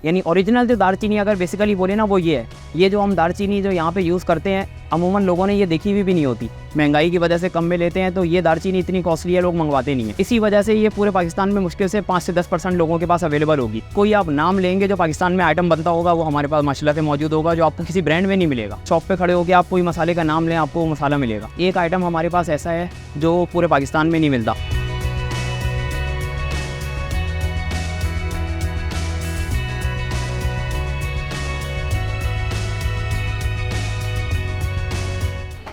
यानी ओरिजिनल जो दालचीनी अगर बेसिकली बोले ना वो ये है। ये जो हम दालचीनी जो यहाँ पे यूज़ करते हैं अमूमन लोगों ने ये देखी हुई भी नहीं होती, महंगाई की वजह से कम में लेते हैं, तो ये दालचीनी इतनी कॉस्टली है लोग मंगवाते नहीं है। इसी वजह से ये पूरे पाकिस्तान में मुश्किल से 5 से 10% लोगों के पास अवेलेबल होगी। कोई आप नाम लेंगे जो पाकिस्तान में आइटम बनता होगा वो हमारे पास माशाल्लाह से मौजूद होगा, जो आपको किसी ब्रांड में नहीं मिलेगा। शॉप पे खड़े होकर आप कोई मसाले का नाम लें, आपको वो मसाला मिलेगा। एक आइटम हमारे पास ऐसा है जो पूरे पाकिस्तान में नहीं मिलता।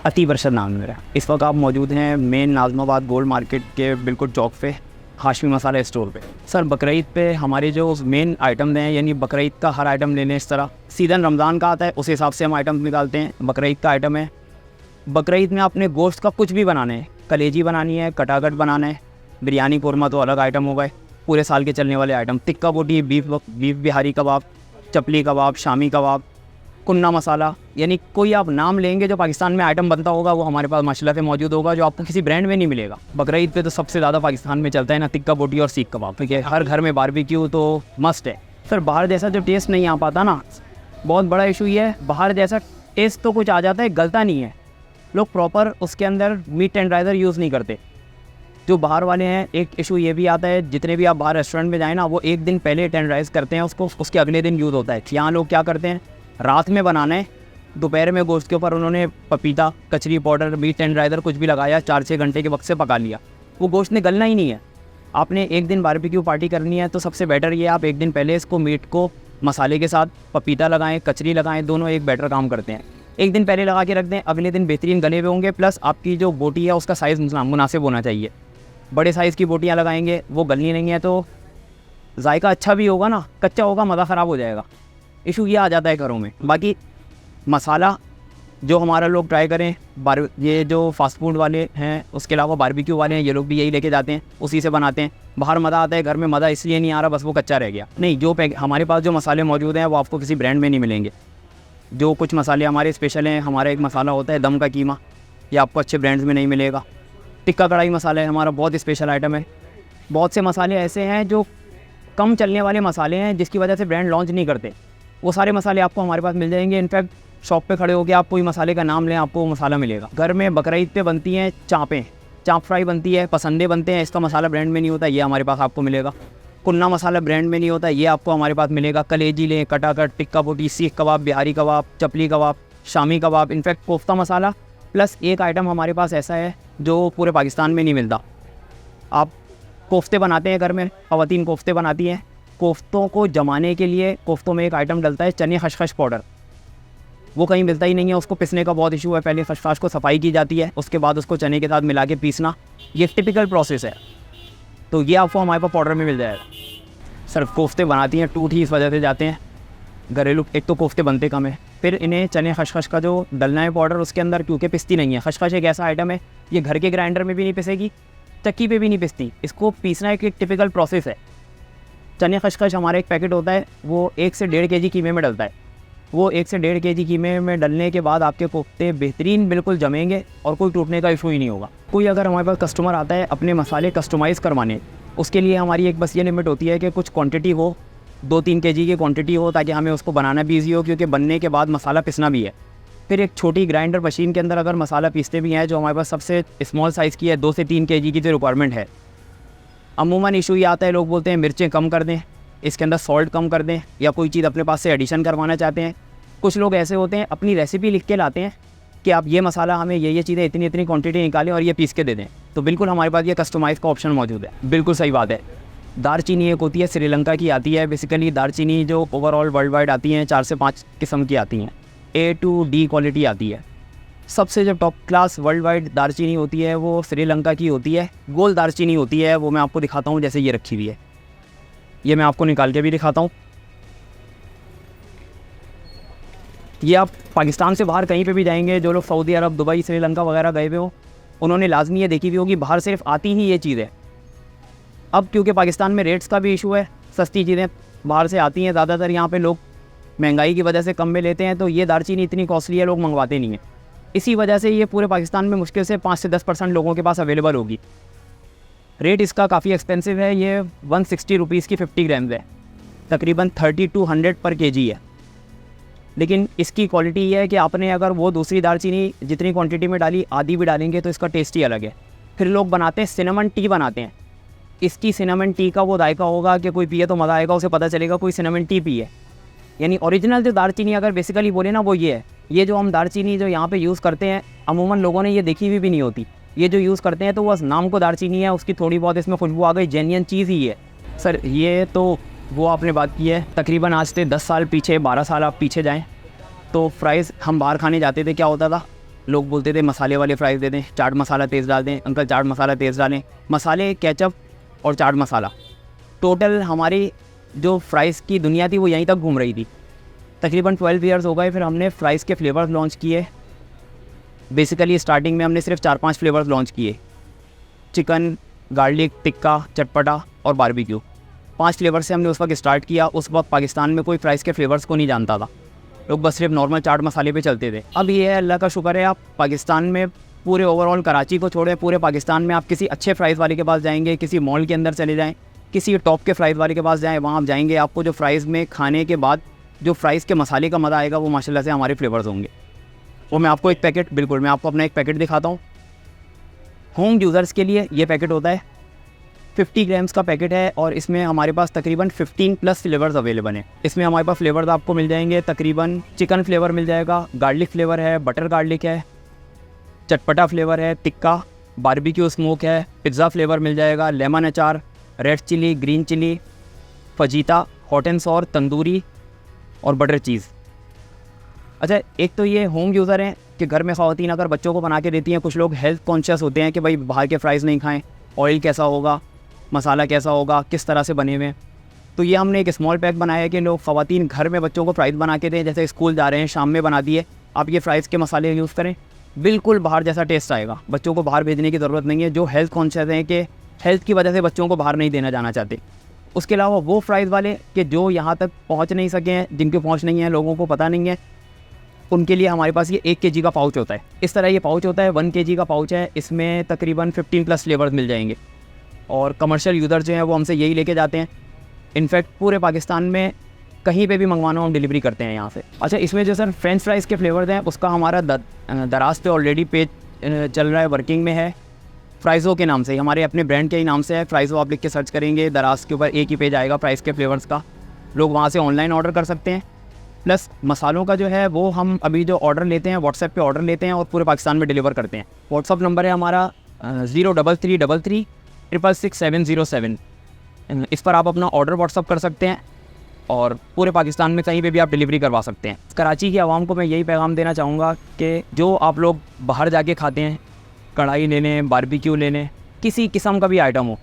अतीब अरशद नाम है मेरा। इस वक्त आप मौजूद हैं मेन नाज़िमाबाद गोल्ड मार्केट के बिल्कुल चौक पे, हाशमी मसाला स्टोर पे। सर बकरीद पे हमारे जो मेन आइटम हैं, यानी बकरीद का हर आइटम लेने, इस तरह सीज़न रमज़ान का आता है उस हिसाब से हम आइटम निकालते हैं। बकरीद का आइटम है, बकरीद में आपने गोश्त का कुछ भी बनाना है, कलेजी बनानी है, कटाकट बनाना है, बिरयानी कोरमा तो अलग आइटम हो गए, पूरे साल के चलने वाले आइटम, टिक्का बोटी, बीफ बिहारी कबाब, चपली कबाब, शामी कबाब, कुन्ना मसाला, यानी कोई आप नाम लेंगे जो पाकिस्तान में आइटम बनता होगा वो हमारे पास माशाल्लाह से मौजूद होगा, जो आपको किसी ब्रांड में नहीं मिलेगा। बकरीद पे तो सबसे ज़्यादा पाकिस्तान में चलता है ना टिक्का बोटी और सीख कबाब, क्योंकि हर घर में बारबेक्यू तो मस्ट है। सर बाहर जैसा जो टेस्ट नहीं आ पाता ना, बहुत बड़ा इशू ये है। बाहर जैसा टेस्ट तो कुछ आ जाता है, गलता नहीं है। लोग प्रॉपर उसके अंदर मीट टेंडराइज़र यूज़ नहीं करते जो बाहर वाले हैं। एक इशू ये भी आता है, जितने भी आप बाहर रेस्टोरेंट में जाएँ ना, वो एक दिन पहले टेंडराइज़ करते हैं उसको, उसके अगले दिन यूज़ होता है। यहाँ लोग क्या करते हैं, रात में बनाना है, दोपहर में गोश्त के ऊपर उन्होंने पपीता, कचरी पाउडर, मीट टेंडराइज़र कुछ भी लगाया, 4-6 घंटे के वक्त से पका लिया, वो गोश्त ने गलना ही नहीं है। आपने एक दिन बारबेक्यू पार्टी करनी है तो सबसे बेटर ये आप एक दिन पहले इसको मीट को मसाले के साथ पपीता लगाएं, कचरी लगाएं, दोनों एक बेटर काम करते हैं। एक दिन पहले लगा के रख दें, अगले दिन बेहतरीन गले हुए होंगे। प्लस आपकी जो बोटी है उसका साइज़ मुनासिब होना चाहिए। बड़े साइज़ की बोटियाँ लगाएंगे वो गलनी नहीं है तो जायका अच्छा भी होगा ना, कच्चा होगा मज़ा ख़राब हो जाएगा। इशू ये आ जाता है घरों में। बाकी मसाला जो हमारा लोग ट्राई करें, ये जो फास्ट फूड वाले हैं, उसके अलावा बारबेक्यू वाले हैं, ये लोग भी यही लेके जाते हैं, उसी से बनाते हैं। बाहर मज़ा आता है, घर में मज़ा इसलिए नहीं आ रहा, बस वो कच्चा रह गया। नहीं, जो हमारे पास जो मसाले मौजूद हैं वो आपको किसी ब्रांड में नहीं मिलेंगे। जो कुछ मसाले हमारे स्पेशल हैं, हमारा एक मसाला होता है दम का कीमा, ये आपको अच्छे ब्रांड्स में नहीं मिलेगा। टिक्का कढ़ाई मसाला है हमारा, बहुत स्पेशल आइटम है। बहुत से मसाले ऐसे हैं जो कम चलने वाले मसाले हैं, जिसकी वजह से ब्रांड लॉन्च नहीं करते। वो सारे मसाले आपको हमारे पास मिल जाएंगे। इनफैक्ट शॉप पे खड़े होकर आप कोई मसाले का नाम लें, आपको वो मसाला मिलेगा। घर में बकरीद पे बनती हैं चाँपें, चाँप फ्राई बनती है, पसंदे बनते हैं, इसका मसाला ब्रांड में नहीं होता, ये हमारे पास आपको मिलेगा। कुन्ना मसाला ब्रांड में नहीं होता, ये आपको हमारे पास मिलेगा। कलेजी लें, कटाकट, टिक्का बोटी, सीख कबाब, बिहारी कबाब, चपली कबाब, शामी कबाब, इनफैक्ट कोफ्ता मसाला। प्लस एक आइटम हमारे पास ऐसा है जो पूरे पाकिस्तान में नहीं मिलता। आप कोफ्ते बनाते हैं घर में, ख़वातीन कोफ्ते बनाती हैं, कोफ्तों को जमाने के लिए कोफ्तों में एक आइटम डलता है चने खशखश पाउडर, वो कहीं मिलता ही नहीं है। उसको पिसने का बहुत इशू है। पहले खशखश को सफाई की जाती है, उसके बाद उसको चने के साथ मिला के पीसना, ये टिपिकल प्रोसेस है। तो ये आपको हमारे पास पाउडर में मिल जाएगा। सर कोफ्ते बनाती हैं, टूट ही इस वजह से जाते हैं घरेलू। एक तो कोफ्ते बनते कम है, फिर इन्हें चने खशखश का जो डलना है पाउडर उसके अंदर, क्योंकि पिसती नहीं है। खशखश एक ऐसा आइटम है, ये घर के ग्राइंडर में भी नहीं पिसेगी, चक्की पे भी नहीं पिसती, इसको पीसना एक टिपिकल प्रोसेस है। चने खशखश हमारा एक पैकेट होता है, वो 1 से 1.5 kg कीमे में डलता है। वो 1 से 1.5 kg कीमे में डलने के बाद आपके कोफ्ते बेहतरीन बिल्कुल जमेंगे और कोई टूटने का इशू ही नहीं होगा। कोई अगर हमारे पास कस्टमर आता है अपने मसाले कस्टमाइज़ करवाने, उसके लिए हमारी एक बस ये लिमिट होती है कि कुछ क्वांटिटी हो, 2-3 kg की क्वांटिटी हो, ताकि हमें उसको बनाना भी ईजी हो, क्योंकि बनने के बाद मसाला पिसना भी है। फिर एक छोटी ग्राइंडर मशीन के अंदर अगर मसाला पीसते भी हैं, जो हमारे पास सबसे स्मॉल साइज़ की है, 2 से 3 kg की जो रिक्वायरमेंट है। अमूमन इशू ये आता है, लोग बोलते हैं मिर्चें कम कर दें, इसके अंदर सॉल्ट कम कर दें, या कोई चीज़ अपने पास से एडिशन करवाना चाहते हैं। कुछ लोग ऐसे होते हैं अपनी रेसिपी लिख के लाते हैं कि आप ये मसाला हमें ये चीज़ें इतनी इतनी क्वांटिटी निकालें और ये पीस के दे दें, तो बिल्कुल हमारे पास ये कस्टमाइज़ का ऑप्शन मौजूद है। बिल्कुल सही बात है। दालचीनी एक होती है, श्रीलंका की आती है। बेसिकली दालचीनी जो ओवरऑल वर्ल्ड वाइड आती हैं 4 से 5 किस्म की आती हैं, A to D क्वालिटी आती है। सबसे जो टॉप क्लास वर्ल्ड वाइड दालचीनी होती है वो श्रीलंका की होती है, गोल दालचीनी होती है। वो मैं आपको दिखाता हूँ, जैसे ये रखी हुई है, ये मैं आपको निकाल के भी दिखाता हूँ। ये आप पाकिस्तान से बाहर कहीं पे भी जाएंगे, जो लोग सऊदी अरब, दुबई, श्रीलंका वगैरह गए हुए हो, उन्होंने लाजमी ये देखी हुई होगी, बाहर सिर्फ आती ही ये चीज़ है। अब क्योंकि पाकिस्तान में रेट्स का भी इशू है, सस्ती चीज़ें बाहर से आती हैं, ज़्यादातर यहाँ पे लोग महंगाई की वजह से कम में लेते हैं, तो ये दालचीनी इतनी कॉस्टली है लोग मंगवाते नहीं हैं। इसी वजह से ये पूरे पाकिस्तान में मुश्किल से 5 से 10% लोगों के पास अवेलेबल होगी। रेट इसका काफ़ी एक्सपेंसिव है, ये 160 रुपीज़ की 50 ग्राम्स है। तकरीबन 30 to 100 पर केजी है। लेकिन इसकी क्वालिटी ये है कि आपने अगर वो दूसरी दालचीनी जितनी क्वांटिटी में डाली आधी भी डालेंगे तो इसका टेस्ट ही अलग है। फिर लोग बनाते हैं सिनेमन टी बनाते हैं, इसकी सिनेमन टी का वो जायका होगा कि कोई पिए तो मज़ा आएगा, उसे पता चलेगा कोई सिनेमन टी पी है। यानी ओरिजिनल जो दालचीनी अगर बेसिकली बोले ना वो ये है। ये जो हम दालचीनी जो यहाँ पे यूज़ करते हैं अमूमन लोगों ने ये देखी हुई भी नहीं होती, ये जो यूज़ करते हैं तो बस नाम को दालचीनी है, उसकी थोड़ी बहुत इसमें खुशबू आ गई, जेन्युइन चीज़ ही है। सर ये तो वो आपने बात की है, तकरीबन आज से 10 साल पीछे 12 साल आप पीछे जाएँ तो फ्राइज़ हम बाहर खाने जाते थे, क्या होता था, लोग बोलते थे मसाले वाले फ्राइज़ दे दें, चाट मसाला तेज़ डाल दें, अंकल चाट मसाला तेज़ डालें। मसाले, केचप और चाट मसाला, टोटल हमारी जो फ्राइज़ की दुनिया थी वो यहीं तक घूम रही थी। तकरीबन 12 ईयर्स हो गए, फिर हमने फ्राइज़ के फ्लेवर्स लॉन्च किए। बेसिकली स्टार्टिंग में हमने सिर्फ 4-5 फ्लेवर्स लॉन्च किए, चिकन, गार्लिक, टिक्का, चटपटा और बारबेक्यू। 5 फ्लेवर से हमने उस वक्त स्टार्ट किया। उस वक्त पाकिस्तान में कोई फ्राइज़ के फ्लेवर्स को नहीं जानता था, लोग बस सिर्फ नॉर्मल चाट मसाले पे चलते थे। अब ये है अल्लाह का शुक्र है, आप पाकिस्तान में पूरे ओवरऑल कराची को छोड़े पूरे पाकिस्तान में आप किसी अच्छे फ्राइज़ वाले के पास जाएंगे, किसी मॉल के अंदर चले जाएँ, किसी टॉप के फ्राइज़ वाले के पास जाएँ, वहाँ आप जाएंगे, आपको जो फ्राइज़ में खाने के बाद जो फ्राइज़ के मसाले का मज़ा आएगा वो माशाल्लाह से हमारे फ्लेवर्स होंगे। वो मैं आपको एक पैकेट, बिल्कुल मैं आपको अपना एक पैकेट दिखाता हूँ। होम यूज़र्स के लिए ये पैकेट होता है, 50 ग्राम्स का पैकेट है और इसमें हमारे पास तकरीबन 15+ फ्लेवर्स अवेलेबल हैं। इसमें हमारे पास फ्लेवर्स आपको मिल जाएंगे, तकरीबन चिकन फ्लेवर मिल जाएगा, गार्लिक फ्लेवर है, बटर गार्लिक है, चटपटा फ्लेवर है, टिक्का, बारबेक्यू स्मोक है, पिज़्ज़ा फ्लेवर मिल जाएगा, लेमन अचार, red chilli, green chilli, fajita, hot and sour, tandoori और बटर चीज़। अच्छा, एक तो ये होम यूज़र हैं कि घर में ख़वातीन अगर बच्चों को बना के देती हैं, कुछ लोग हेल्थ कॉन्शियस होते हैं कि भाई बाहर के फ्राइज़ नहीं खाएं, ऑयल कैसा होगा, मसाला कैसा होगा, किस तरह से बने हुए हैं। तो ये हमने एक स्मॉल पैक बनाया है कि लोग ख़वातीन घर में बच्चों को फ्राइज़ बना के दें, जैसे स्कूल जा रहे हैं शाम में बना दिए, आप ये फ्राइज़ के मसाले यूज़ करें, बिल्कुल बाहर जैसा टेस्ट आएगा। बच्चों को बाहर भेजने की ज़रूरत नहीं है, जो हेल्थ कॉन्शियस हैं कि हेल्थ की वजह से बच्चों को बाहर नहीं देना जाना चाहते। उसके अलावा वो फ्राइज़ वाले कि जो यहाँ तक पहुँच नहीं सके हैं, जिनकी पहुँच नहीं है, लोगों को पता नहीं है, उनके लिए हमारे पास ये 1 kg का पाउच होता है। इस तरह ये पाउच होता है, 1 kg का पाउच है, इसमें तकरीबन 15+ फ्लेवर्स मिल जाएंगे और कमर्शियल यूज़र जो हैं वो हमसे यही लेके जाते हैं। इनफैक्ट पूरे पाकिस्तान में कहीं पे भी मंगवाना हम डिलीवरी करते हैं यहाँ से। अच्छा, इसमें जो सर फ्रेंच फ्राइज़ के फ्लेवर्स हैं उसका हमारा दराज पे ऑलरेडी पेज चल रहा है, वर्किंग में है, फ्राइज़ो के नाम से, हमारे अपने ब्रांड के ही नाम से है। फ्राइज़ो आप लिख के सर्च करेंगे, दराज के ऊपर एक ही पेज आएगा फ्राइज़ के फ्लेवर्स का, लोग वहाँ से ऑनलाइन ऑर्डर कर सकते हैं। प्लस मसालों का जो है वो हम अभी जो ऑर्डर लेते हैं व्हाट्सएप पे ऑर्डर लेते हैं और पूरे पाकिस्तान में डिलीवर करते हैं। व्हाट्सअप नंबर है हमारा 03333666707। इस पर आप अपना ऑर्डर व्हाट्सअप कर सकते हैं और पूरे पाकिस्तान में कहीं पे भी आप डिलीवरी करवा सकते हैं। कराची की आवाम को मैं यही पैगाम देना चाहूँगा कि जो आप लोग बाहर जाके खाते हैं, कढ़ाई ले लें, बारबेक्यू ले लें, किसी किस्म का भी आइटम हो,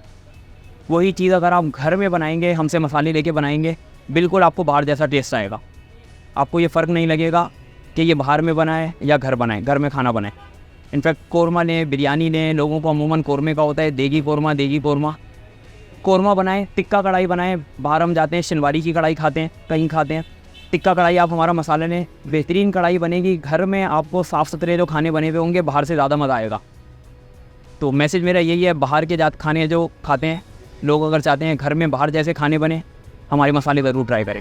वही चीज़ अगर आप घर में बनाएंगे, हमसे मसाले लेके बनाएंगे, बिल्कुल आपको बाहर जैसा टेस्ट आएगा। आपको ये फ़र्क नहीं लगेगा कि ये बाहर में बनाए या घर बनाए, घर में खाना बनाए। इनफैक्ट कौरमा लें, बिरयानी लें, लोगों को अमूमन कौरमे का होता है, देगी कौरमा बनाएं, टिक्का कढ़ाई बनाएं। बाहर हम जाते हैं शिनवारी की कढ़ाई खाते हैं, कहीं खाते हैं, टिक्का कढ़ाई आप हमारा मसाला लें, बेहतरीन कढ़ाई बनेगी। घर में आपको साफ़ सुथरे जो खाने बने हुए होंगे, बाहर से ज़्यादा मज़ा आएगा। तो मैसेज मेरा यही है, बाहर के खाने जो खाते हैं लोग, अगर चाहते हैं घर में बाहर जैसे खाने बने, हमारे मसाले ज़रूर ट्राई करें।